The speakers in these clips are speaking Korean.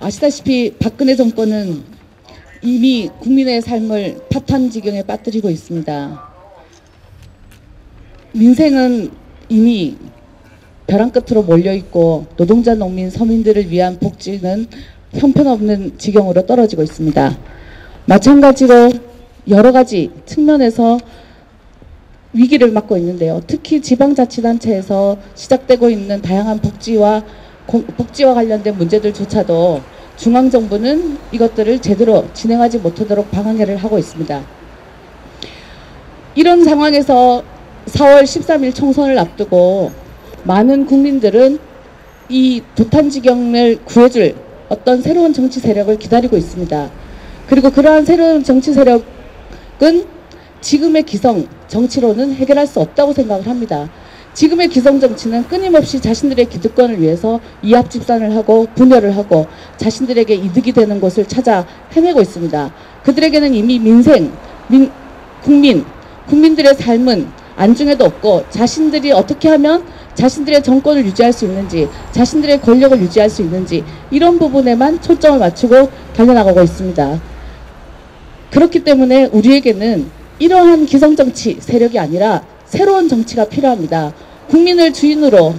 아시다시피 박근혜 정권은 이미 국민의 삶을 파탄 지경에 빠뜨리고 있습니다. 민생은 이미 벼랑 끝으로 몰려있고 노동자, 농민, 서민들을 위한 복지는 형편없는 지경으로 떨어지고 있습니다. 마찬가지로 여러 가지 측면에서 위기를 맞고 있는데요. 특히 지방자치단체에서 시작되고 있는 다양한 복지와 관련된 문제들조차도 중앙정부는 이것들을 제대로 진행하지 못하도록 방해를 하고 있습니다. 이런 상황에서 4월 13일 총선을 앞두고 많은 국민들은 이 부탄지경을 구해줄 어떤 새로운 정치 세력을 기다리고 있습니다. 그리고 그러한 새로운 정치 세력은 지금의 기성 정치로는 해결할 수 없다고 생각을 합니다. 지금의 기성 정치는 끊임없이 자신들의 기득권을 위해서 이합집산을 하고 분열을 하고 자신들에게 이득이 되는 것을 찾아 헤매고 있습니다. 그들에게는 이미 민생, 국민들의 삶은 안중에도 없고 자신들이 어떻게 하면 자신들의 정권을 유지할 수 있는지, 자신들의 권력을 유지할 수 있는지 이런 부분에만 초점을 맞추고 달려나가고 있습니다. 그렇기 때문에 우리에게는 이러한 기성정치 세력이 아니라 새로운 정치가 필요합니다. 국민을 주인으로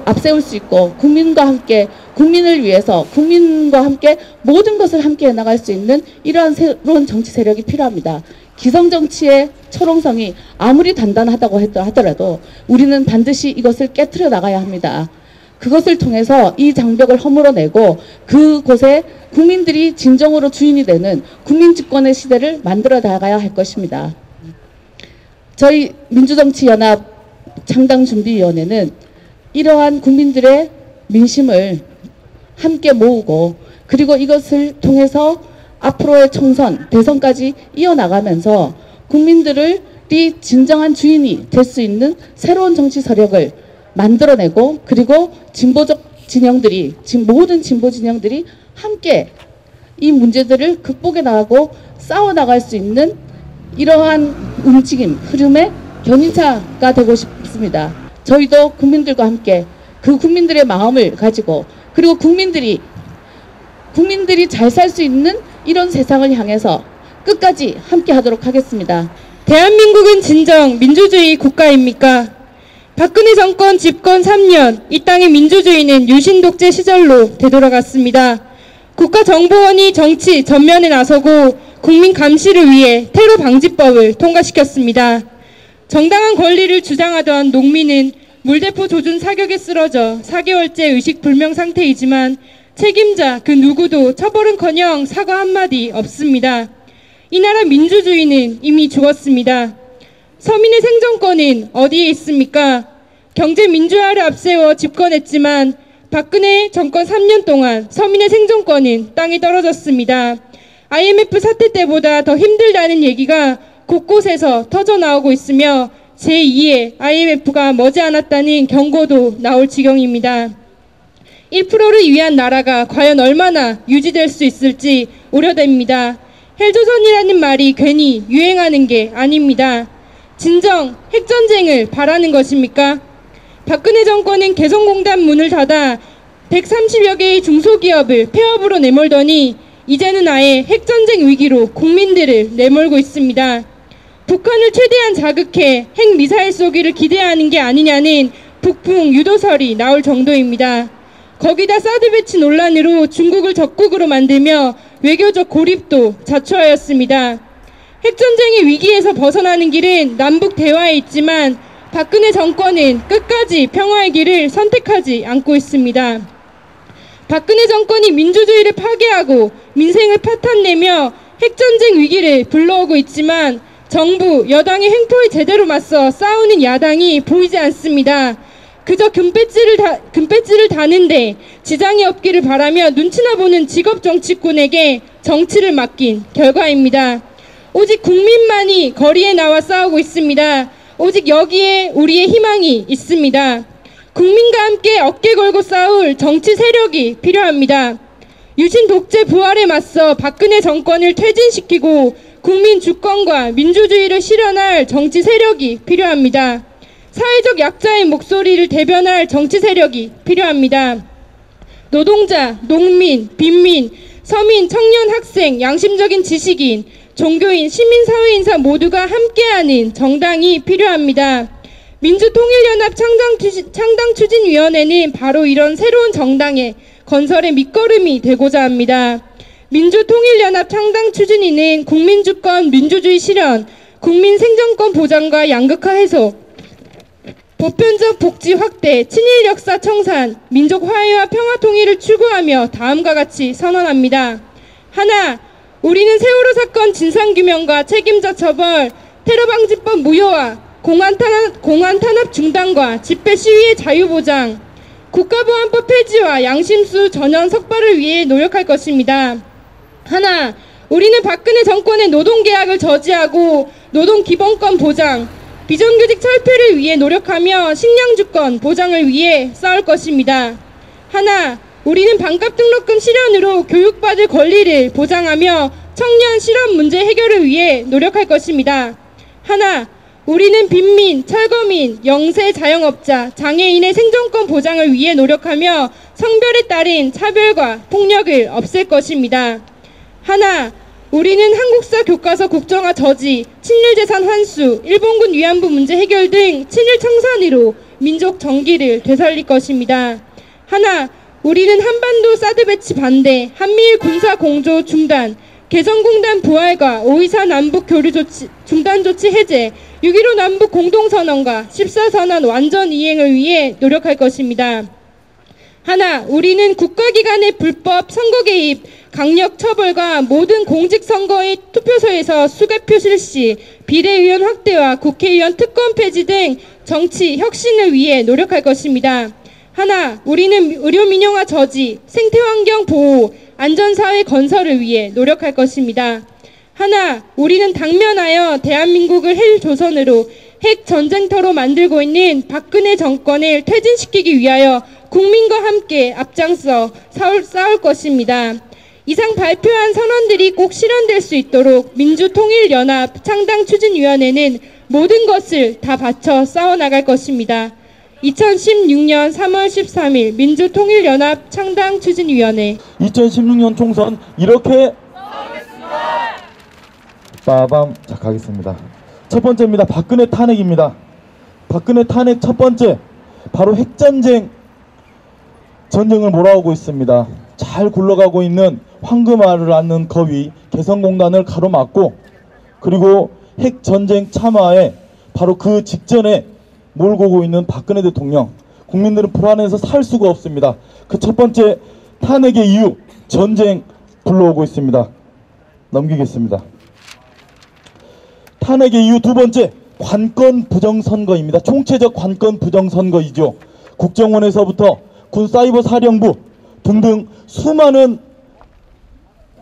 앞세울 수 있고 국민과 함께, 국민을 위해서 국민과 함께 모든 것을 함께 해나갈 수 있는 이러한 새로운 정치 세력이 필요합니다. 기성정치의 철옹성이 아무리 단단하다고 하더라도 우리는 반드시 이것을 깨트려 나가야 합니다. 그것을 통해서 이 장벽을 허물어내고 그곳에 국민들이 진정으로 주인이 되는 국민집권의 시대를 만들어 나가야 할 것입니다. 저희 민주정치연합 창당준비위원회는 이러한 국민들의 민심을 함께 모으고 그리고 이것을 통해서 앞으로의 총선, 대선까지 이어나가면서 국민들이 진정한 주인이 될 수 있는 새로운 정치 세력을 만들어내고 그리고 진보적 진영들이, 모든 진보 진영들이 함께 이 문제들을 극복해 나가고 싸워나갈 수 있는 이러한 움직임, 흐름의 견인차가 되고 싶습니다. 저희도 국민들과 함께 그 국민들의 마음을 가지고 그리고 국민들이 잘 살 수 있는 이런 세상을 향해서 끝까지 함께 하도록 하겠습니다. 대한민국은 진정 민주주의 국가입니까? 박근혜 정권 집권 3년, 이 땅의 민주주의는 유신 독재 시절로 되돌아갔습니다. 국가정보원이 정치 전면에 나서고 국민 감시를 위해 테러 방지법을 통과시켰습니다. 정당한 권리를 주장하던 농민은 물대포 조준 사격에 쓰러져 4개월째 의식불명 상태이지만 책임자 그 누구도 처벌은커녕 사과 한마디 없습니다. 이 나라 민주주의는 이미 죽었습니다. 서민의 생존권은 어디에 있습니까? 경제 민주화를 앞세워 집권했지만 박근혜 정권 3년 동안 서민의 생존권은 땅에 떨어졌습니다. IMF 사태 때보다 더 힘들다는 얘기가 곳곳에서 터져나오고 있으며 제2의 IMF가 머지않았다는 경고도 나올 지경입니다. 1%를 위한 나라가 과연 얼마나 유지될 수 있을지 우려됩니다. 헬조선이라는 말이 괜히 유행하는 게 아닙니다. 진정 핵전쟁을 바라는 것입니까? 박근혜 정권은 개성공단 문을 닫아 130여 개의 중소기업을 폐업으로 내몰더니 이제는 아예 핵전쟁 위기로 국민들을 내몰고 있습니다. 북한을 최대한 자극해 핵미사일 쏘기를 기대하는 게 아니냐는 북풍 유도설이 나올 정도입니다. 거기다 사드 배치 논란으로 중국을 적국으로 만들며 외교적 고립도 자초하였습니다. 핵전쟁의 위기에서 벗어나는 길은 남북 대화에 있지만 박근혜 정권은 끝까지 평화의 길을 선택하지 않고 있습니다. 박근혜 정권이 민주주의를 파괴하고 민생을 파탄내며 핵전쟁 위기를 불러오고 있지만 정부, 여당의 횡포에 제대로 맞서 싸우는 야당이 보이지 않습니다. 그저 금배지를 다는데 지장이 없기를 바라며 눈치나 보는 직업 정치꾼에게 정치를 맡긴 결과입니다. 오직 국민만이 거리에 나와 싸우고 있습니다. 오직 여기에 우리의 희망이 있습니다. 국민과 함께 어깨 걸고 싸울 정치 세력이 필요합니다. 유신 독재 부활에 맞서 박근혜 정권을 퇴진시키고 국민 주권과 민주주의를 실현할 정치 세력이 필요합니다. 사회적 약자의 목소리를 대변할 정치 세력이 필요합니다. 노동자, 농민, 빈민, 서민, 청년, 학생, 양심적인 지식인, 종교인, 시민사회인사 모두가 함께하는 정당이 필요합니다. 민주통일연합 창당추진위원회는 바로 이런 새로운 정당의 건설의 밑거름이 되고자 합니다. 민주통일연합 창당추진위는 국민주권, 민주주의 실현, 국민 생존권 보장과 양극화 해소, 보편적 복지 확대, 친일 역사 청산, 민족 화해와 평화 통일을 추구하며 다음과 같이 선언합니다. 하나, 우리는 세월호 사건 진상규명과 책임자 처벌, 테러방지법 무효화, 공안 탄압 중단과 집회 시위의 자유보장, 국가보안법 폐지와 양심수 전원 석발을 위해 노력할 것입니다. 하나, 우리는 박근혜 정권의 노동계약을 저지하고 노동기본권 보장, 비정규직 철폐를 위해 노력하며 식량주권 보장을 위해 싸울 것입니다. 하나, 우리는 반값 등록금 실현으로 교육받을 권리를 보장하며 청년 실업 문제 해결을 위해 노력할 것입니다. 하나, 우리는 빈민, 철거민, 영세 자영업자, 장애인의 생존권 보장을 위해 노력하며 성별에 따른 차별과 폭력을 없앨 것입니다. 하나, 우리는 한국사 교과서 국정화 저지, 친일재산 환수, 일본군 위안부 문제 해결 등 친일 청산으로 민족 정기를 되살릴 것입니다. 하나, 우리는 한반도 사드 배치 반대, 한미일 군사 공조 중단, 개성공단 부활과 5.24 남북 교류 조치, 중단 조치 해제, 6.15 남북 공동선언과 14선언 완전 이행을 위해 노력할 것입니다. 하나, 우리는 국가기관의 불법 선거 개입, 강력 처벌과 모든 공직선거의 투표소에서 수개표 실시, 비례의원 확대와 국회의원 특권 폐지 등 정치 혁신을 위해 노력할 것입니다. 하나, 우리는 의료민영화 저지, 생태환경 보호, 안전사회 건설을 위해 노력할 것입니다. 하나, 우리는 당면하여 대한민국을 헬조선으로 핵전쟁터로 만들고 있는 박근혜 정권을 퇴진시키기 위하여 국민과 함께 앞장서 싸울 것입니다. 이상 발표한 선언들이 꼭 실현될 수 있도록 민주통일연합 창당추진위원회는 모든 것을 다 바쳐 싸워나갈 것입니다. 2016년 3월 13일 민주통일연합 창당추진위원회 2016년 총선 이렇게 빠밤. 자, 가겠습니다. 첫 번째입니다. 박근혜 탄핵입니다. 박근혜 탄핵 첫 번째, 바로 핵전쟁을 몰아오고 있습니다. 잘 굴러가고 있는 황금알을 낳는 거위 개성공단을 가로막고, 그리고 핵전쟁 참화에 바로 그 직전에 몰고 오고 있는 박근혜 대통령, 국민들은 불안해서 살 수가 없습니다. 그 첫 번째 탄핵의 이유, 전쟁 불러오고 있습니다. 넘기겠습니다. 탄핵의 이유 두 번째, 관건 부정선거입니다. 총체적 관건 부정선거이죠. 국정원에서부터 군사이버사령부 등등 수많은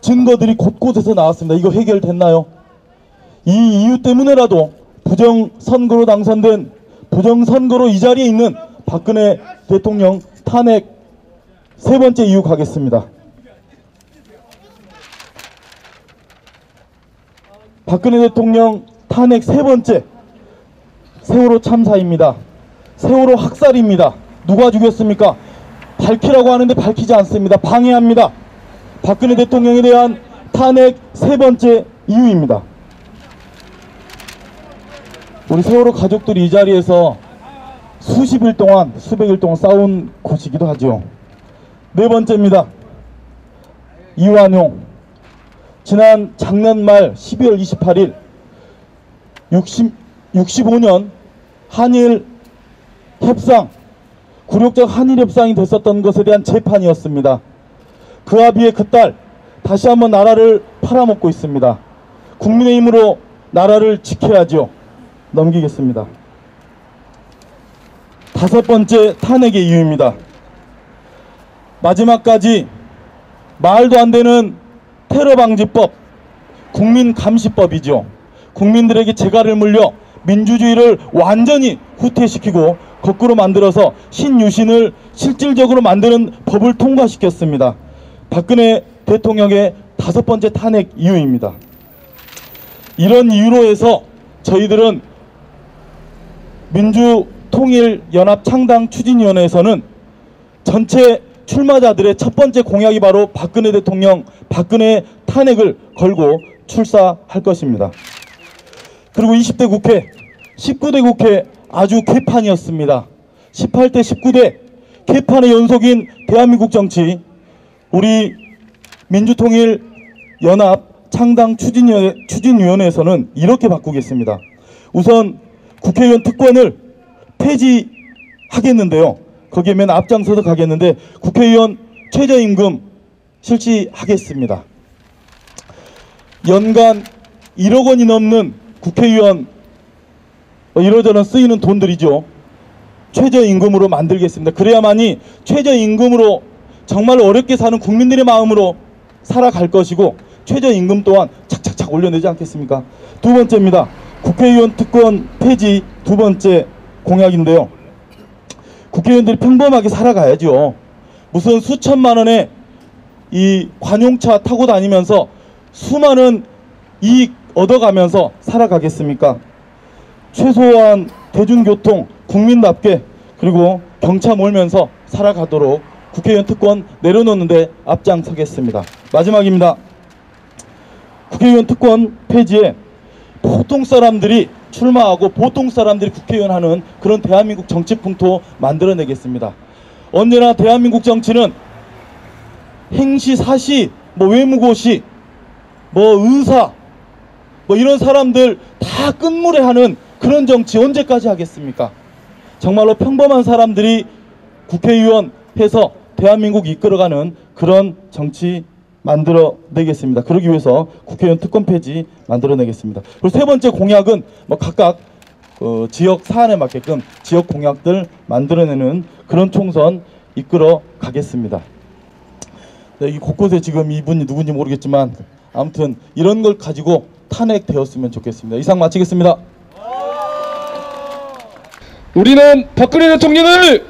증거들이 곳곳에서 나왔습니다. 이거 해결됐나요? 이 이유 때문에라도 부정선거로 당선된, 부정선거로 이 자리에 있는 박근혜 대통령 탄핵 세 번째 이유 가겠습니다. 박근혜 대통령 탄핵 세 번째, 세월호 참사입니다. 세월호 학살입니다. 누가 죽였습니까? 밝히라고 하는데 밝히지 않습니다. 방해합니다. 박근혜 대통령에 대한 탄핵 세 번째 이유입니다. 우리 세월호 가족들이 이 자리에서 수십일 동안, 수백일 동안 싸운 곳이기도 하죠. 네 번째입니다. 이완용. 지난 작년 말 12월 28일 65년 한일 협상, 굴욕적 한일 협상이 됐었던 것에 대한 재판이었습니다. 그와 비해 그 딸 다시 한번 나라를 팔아먹고 있습니다. 국민의힘으로 나라를 지켜야죠. 넘기겠습니다. 다섯 번째 탄핵의 이유입니다. 마지막까지 말도 안 되는 테러방지법, 국민감시법이죠. 국민들에게 재갈을 물려 민주주의를 완전히 후퇴시키고 거꾸로 만들어서 신유신을 실질적으로 만드는 법을 통과시켰습니다. 박근혜 대통령의 다섯 번째 탄핵 이유입니다. 이런 이유로 해서 저희들은 민주통일연합 창당추진위원회에서는 전체 출마자들의 첫 번째 공약이 바로 박근혜 대통령, 박근혜 탄핵을 걸고 출사할 것입니다. 그리고 20대 국회, 19대 국회 아주 개판이었습니다. 18대 19대 개판의 연속인 대한민국 정치, 우리 민주통일연합 창당 추진위원회에서는 이렇게 바꾸겠습니다. 우선 국회의원 특권을 폐지하겠는데요. 거기에 맨 앞장서서 가겠는데 국회의원 최저임금 실시하겠습니다. 연간 1억 원이 넘는 국회의원 이러저러 쓰이는 돈들이죠. 최저임금으로 만들겠습니다. 그래야만이 최저임금으로 정말 어렵게 사는 국민들의 마음으로 살아갈 것이고 최저임금 또한 착착착 올려내지 않겠습니까? 두 번째입니다. 국회의원 특권 폐지 두 번째 공약인데요. 국회의원들이 평범하게 살아가야죠. 무슨 수천만 원의 이 관용차 타고 다니면서 수많은 이익 얻어가면서 살아가겠습니까? 최소한 대중교통 국민답게 그리고 경차 몰면서 살아가도록 국회의원 특권 내려놓는데 앞장서겠습니다. 마지막입니다. 국회의원 특권 폐지에 보통 사람들이 출마하고 보통 사람들이 국회의원 하는 그런 대한민국 정치 풍토 만들어내겠습니다. 언제나 대한민국 정치는 행시, 사시, 외무고시, 의사, 이런 사람들 다 끝물에하는 그런 정치 언제까지 하겠습니까? 정말로 평범한 사람들이 국회의원 해서 대한민국 이끌어가는 그런 정치 만들어내겠습니다. 그러기 위해서 국회의원 특권 폐지 만들어내겠습니다. 그리고 세 번째 공약은 각각 지역 사안에 맞게끔 지역 공약들 만들어내는 그런 총선 이끌어 가겠습니다. 네, 이 곳곳에 지금 이분이 누군지 모르겠지만 아무튼 이런 걸 가지고 탄핵되었으면 좋겠습니다. 이상 마치겠습니다. 우리는 박근혜 대통령을